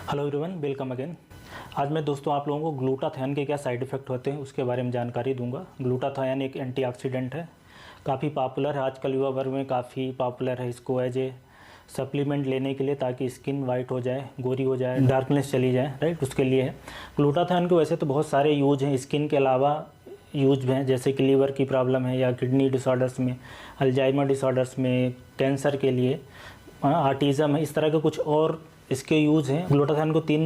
Hello everyone, welcome again. आज मैं दोस्तों आप लोगों को ग्लूटाथायोन के क्या साइड इफ़ेक्ट होते हैं उसके बारे में जानकारी दूंगा। ग्लूटाथायोन एक एंटीऑक्सीडेंट है, काफ़ी पॉपुलर है आजकल युवा वर्ग में, काफ़ी पॉपुलर है इसको एज ए सप्लीमेंट लेने के लिए ताकि स्किन वाइट हो जाए, गोरी हो जाए, डार्कनेस चली जाए, राइट, उसके लिए है। ग्लूटाथायोन के वैसे तो बहुत सारे यूज हैं, स्किन के अलावा यूज हैं, जैसे कि लीवर की प्रॉब्लम है या किडनी डिसऑर्डर्स में, अल्जाइमर डिसऑर्डर्स में, कैंसर के लिए, ऑटिज़म है, इस तरह के कुछ और इसके यूज़ हैं। ग्लूटाथायोन को 3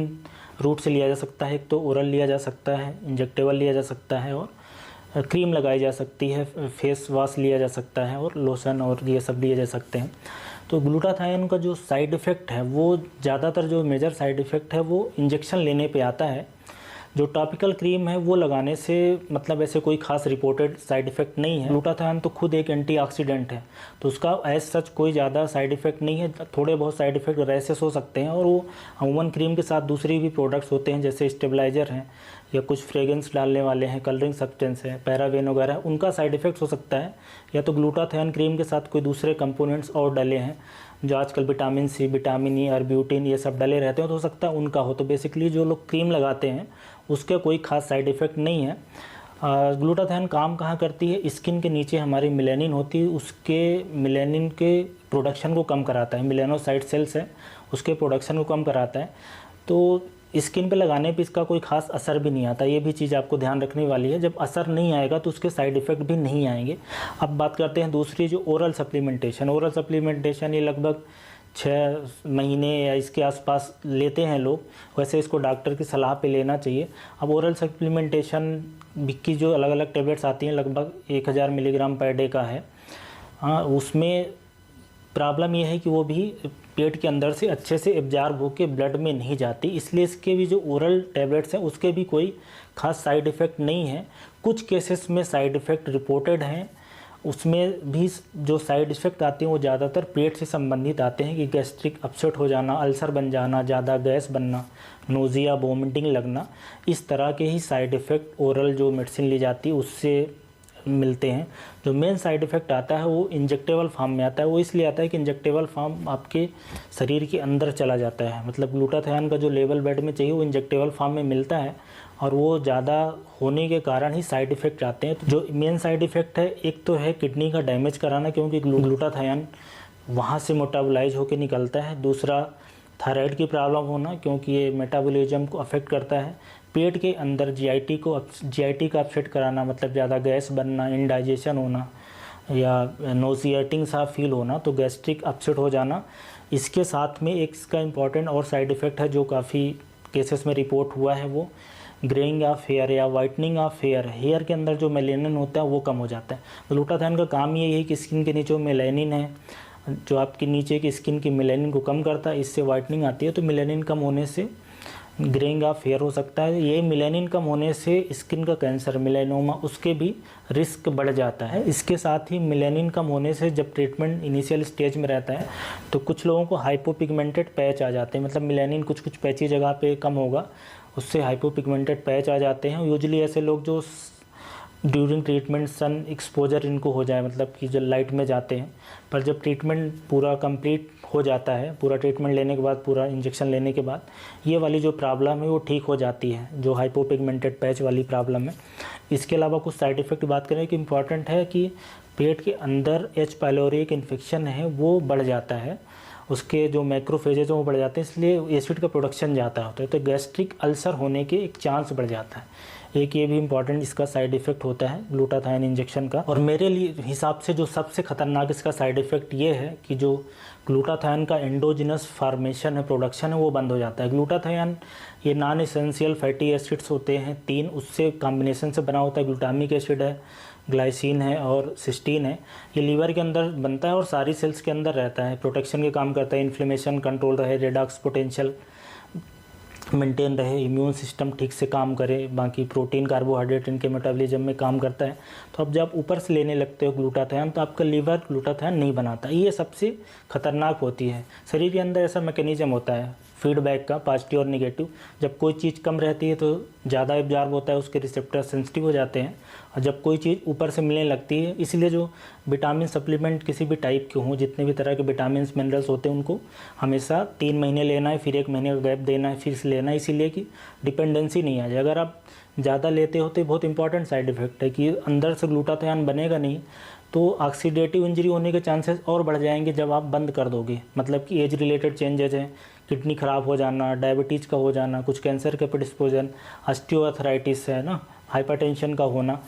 रूट से लिया जा सकता है। एक तो ओरल लिया जा सकता है, इंजेक्टेबल लिया जा सकता है और क्रीम लगाई जा सकती है, फेस वॉश लिया जा सकता है और लोशन और ये सब लिए जा सकते हैं। तो ग्लूटाथायोन का जो साइड इफ़ेक्ट है वो ज़्यादातर जो मेजर साइड इफ़ेक्ट है वो इंजेक्शन लेने पे आता है। जो टॉपिकल क्रीम है वो लगाने से मतलब ऐसे कोई खास रिपोर्टेड साइड इफ़ेक्ट नहीं है। ग्लूटाथायोन तो खुद एक एंटीऑक्सीडेंट है, तो उसका एज सच कोई ज़्यादा साइड इफ़ेक्ट नहीं है। थोड़े बहुत साइड इफ़ेक्ट रैशेस हो सकते हैं और वो अमूमन क्रीम के साथ दूसरी भी प्रोडक्ट्स होते हैं, जैसे स्टेबलाइज़र हैं या कुछ फ्रेगरेंस डालने वाले हैं, कलरिंग सब्सटेंस है, पैराबेन वगैरह, उनका साइड इफ़ेक्ट हो सकता है। या तो ग्लूटाथायोन क्रीम के साथ कोई दूसरे कंपोनेंट्स और डले हैं जो आजकल विटामिन सी, विटामिन ई और ब्यूटिन ये सब डले रहते हैं, तो हो सकता है उनका हो। तो बेसिकली जो लोग क्रीम लगाते हैं उसके कोई खास साइड इफ़ेक्ट नहीं है। ग्लूटाथायोन काम कहाँ करती है? स्किन के नीचे हमारी मेलानिन होती है, उसके मेलानिन के प्रोडक्शन को कम कराता है। मेलानोसाइट सेल्स है, उसके प्रोडक्शन को कम कराता है। तो स्किन पे लगाने पे इसका कोई खास असर भी नहीं आता, ये भी चीज़ आपको ध्यान रखने वाली है। जब असर नहीं आएगा तो उसके साइड इफ़ेक्ट भी नहीं आएंगे। अब बात करते हैं दूसरी, जो ओरल सप्लीमेंटेशन। ओरल सप्लीमेंटेशन ये लगभग 6 महीने या इसके आसपास लेते हैं लोग, वैसे इसको डॉक्टर की सलाह पे लेना चाहिए। अब ओरल सप्लीमेंटेशन की जो अलग अलग टेबलेट्स आती हैं लगभग 1000 मिलीग्राम पर डे का है। हाँ, उसमें प्रॉब्लम यह है कि वो भी पेट के अंदर से अच्छे से एब्जॉर्ब होकर ब्लड में नहीं जाती, इसलिए इसके भी जो ओरल टैबलेट्स हैं उसके भी कोई खास साइड इफ़ेक्ट नहीं है। कुछ केसेस में साइड इफ़ेक्ट रिपोर्टेड हैं, उसमें भी जो साइड इफ़ेक्ट आते हैं वो ज़्यादातर पेट से संबंधित आते हैं कि गैस्ट्रिक अपसेट हो जाना, अल्सर बन जाना, ज़्यादा गैस बनना, नोज़िया, वोमिटिंग लगना, इस तरह के ही साइड इफ़ेक्ट ओरल जो मेडिसिन ली जाती है उससे मिलते हैं। जो मेन साइड इफ़ेक्ट आता है वो इंजेक्टेबल फॉर्म में आता है। वो इसलिए आता है कि इंजेक्टेबल फॉर्म आपके शरीर के अंदर चला जाता है, मतलब ग्लूटाथायोन का जो लेवल ब्लड में चाहिए वो इंजेक्टेबल फॉर्म में मिलता है और वो ज़्यादा होने के कारण ही साइड इफ़ेक्ट आते हैं। तो जो मेन साइड इफ़ेक्ट है, एक तो है किडनी का डैमेज कराना, क्योंकि ग्लूटाथायोन वहाँ से मेटाबोलाइज होकर निकलता है। दूसरा, थायराइड की प्रॉब्लम होना, क्योंकि ये मेटाबॉलिज्म को अफेक्ट करता है। पेट के अंदर जीआईटी का अपसेट कराना, मतलब ज़्यादा गैस बनना, इंडाइजेशन होना या नोजिएटिंग सा फील होना, तो गैस्ट्रिक अपसेट हो जाना। इसके साथ में एक इसका इम्पॉर्टेंट और साइड इफ़ेक्ट है जो काफ़ी केसेस में रिपोर्ट हुआ है, वो ग्रेइंग ऑफ हेयर या वाइटनिंग ऑफ हेयर। हेयर के अंदर जो मेलानिन होता है वो कम हो जाता है। ग्लूटाथायोन का काम यही है कि स्किन के नीचे जो मेलानिन है, जो आपकी नीचे की स्किन की मेलानिन को कम करता है, इससे वाइटनिंग आती है। तो मेलानिन कम होने से ग्रेइंग ऑफ हेयर हो सकता है। ये मेलानिन कम होने से स्किन का कैंसर, मेलानोमा, उसके भी रिस्क बढ़ जाता है। इसके साथ ही मेलानिन कम होने से जब ट्रीटमेंट इनिशियल स्टेज में रहता है तो कुछ लोगों को हाइपोपिगमेंटेड पैच आ जाते हैं, मतलब मेलानिन कुछ कुछ पैची जगह पे कम होगा, उससे हाइपोपिगमेंटेड पैच आ जाते हैं। यूजुअली ऐसे लोग जो ड्यूरिंग ट्रीटमेंट सन एक्सपोजर इनको हो जाए, मतलब कि जो लाइट में जाते हैं, पर जब ट्रीटमेंट पूरा कंप्लीट हो जाता है, पूरा ट्रीटमेंट लेने के बाद, पूरा इंजेक्शन लेने के बाद, ये वाली जो प्रॉब्लम है वो ठीक हो जाती है, जो हाइपोपिगमेंटेड पैच वाली प्रॉब्लम है। इसके अलावा कुछ साइड इफ़ेक्ट की बात करें कि इम्पॉर्टेंट है कि पेट के अंदर एच पायलोरी एक इन्फेक्शन है वो बढ़ जाता है, उसके जो मैक्रोफेजेज हैं वो बढ़ जाते हैं, इसलिए एसिड का प्रोडक्शन ज़्यादा होता है, तो गैस्ट्रिक अल्सर होने के एक चांस बढ़ जाता है। एक ये भी इम्पॉर्टेंट इसका साइड इफ़ेक्ट होता है ग्लूटाथायोन इंजेक्शन का। और मेरे लिए हिसाब से जो सबसे ख़तरनाक इसका साइड इफ़ेक्ट ये है कि जो ग्लूटाथायोन का एंडोजिनस फार्मेशन है, प्रोडक्शन है, वो बंद हो जाता है। ग्लूटाथायोन ये नॉन एसेंशियल फैटी एसिड्स होते हैं 3, उससे कॉम्बिनेशन से बना होता है। ग्लूटामिक एसिड है, ग्लाइसिन है और सिस्टीन है। ये लीवर के अंदर बनता है और सारी सेल्स के अंदर रहता है, प्रोटेक्शन के काम करता है, इन्फ्लेमेशन कंट्रोल रहे, रेडॉक्स पोटेंशियल मेंटेन रहे, इम्यून सिस्टम ठीक से काम करे, बाकी प्रोटीन, कार्बोहाइड्रेट इनके मेटाबॉलिज्म में काम करता है। तो अब जब ऊपर से लेने लगते हो ग्लूटाथायोन तो आपका लीवर ग्लूटाथायोन नहीं बनाता, ये सबसे खतरनाक होती है। शरीर के अंदर ऐसा मैकेनिज्म होता है, फीडबैक का, पॉजिटिव और नेगेटिव। जब कोई चीज़ कम रहती है तो ज़्यादा एब्जॉर्ब होता है, उसके रिसेप्टर सेंसिटिव हो जाते हैं, और जब कोई चीज़ ऊपर से मिलने लगती है, इसलिए जो विटामिन सप्लीमेंट किसी भी टाइप के हों, जितने भी तरह के विटामिन मिनरल्स होते हैं, उनको हमेशा 3 महीने लेना है, फिर 1 महीने का गैप देना है, फिर से लेना है, इसीलिए कि डिपेंडेंसी नहीं आ जाए। अगर आप ज़्यादा लेते हो तो बहुत इंपॉर्टेंट साइड इफ़ेक्ट है कि अंदर से ग्लूटाथियोन बनेगा नहीं, तो ऑक्सीडेटिव इंजरी होने के चांसेस और बढ़ जाएंगे जब आप बंद कर दोगे। मतलब कि एज रिलेटेड चेंजेज हैं, किडनी ख़राब हो जाना, डायबिटीज़ का हो जाना, कुछ कैंसर के प्रेडिस्पोजन, ऑस्टियोआर्थराइटिस है ना, हाइपरटेंशन का होना,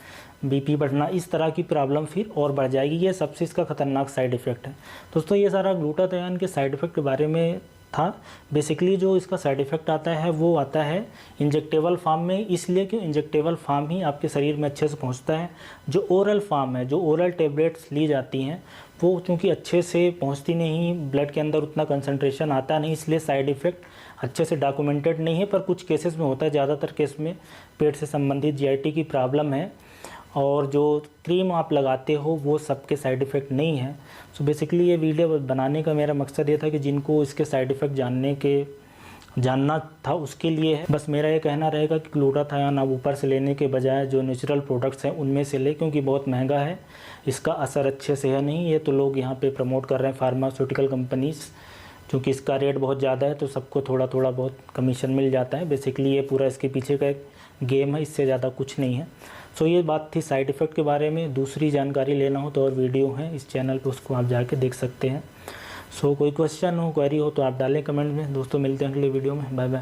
बीपी बढ़ना, इस तरह की प्रॉब्लम फिर और बढ़ जाएगी। ये सबसे इसका ख़तरनाक साइड इफ़ेक्ट है। दोस्तों ये सारा ग्लूटाथियोन के साइड इफ़ेक्ट के बारे में था। बेसिकली जो इसका साइड इफ़ेक्ट आता है वो आता है इंजेक्टेबल फॉर्म में, इसलिए कि इंजेक्टेबल फॉर्म ही आपके शरीर में अच्छे से पहुंचता है। जो ओरल फॉर्म है, जो ओरल टेबलेट्स ली जाती हैं, वो क्योंकि अच्छे से पहुंचती नहीं, ब्लड के अंदर उतना कंसंट्रेशन आता नहीं, इसलिए साइड इफ़ेक्ट अच्छे से डॉक्यूमेंटेड नहीं है। पर कुछ केसेस में होता है, ज़्यादातर केस में पेट से संबंधित जीआईटी की प्रॉब्लम है, और जो क्रीम आप लगाते हो वो सबके साइड इफ़ेक्ट नहीं है। सो बेसिकली ये वीडियो बनाने का मेरा मकसद ये था कि जिनको इसके साइड इफ़ेक्ट जानना था उसके लिए है। बस मेरा ये कहना रहेगा कि ग्लूटाथियोन आप ऊपर से लेने के बजाय जो नेचुरल प्रोडक्ट्स हैं उनमें से ले, क्योंकि बहुत महंगा है, इसका असर अच्छे से है नहीं। ये तो लोग यहाँ पे प्रमोट कर रहे हैं फार्मास्यूटिकल कंपनीज़, क्योंकि इसका रेट बहुत ज़्यादा है तो सबको थोड़ा थोड़ा बहुत कमीशन मिल जाता है। बेसिकली ये पूरा इसके पीछे का एक गेम है, इससे ज़्यादा कुछ नहीं है। सो ये बात थी साइड इफ़ेक्ट के बारे में। दूसरी जानकारी लेना हो तो और वीडियो है इस चैनल पे, उसको आप जाके देख सकते हैं। सो कोई क्वेश्चन हो, क्वेरी हो तो आप डालें कमेंट में। दोस्तों मिलते हैं अगले वीडियो में, बाय बाय।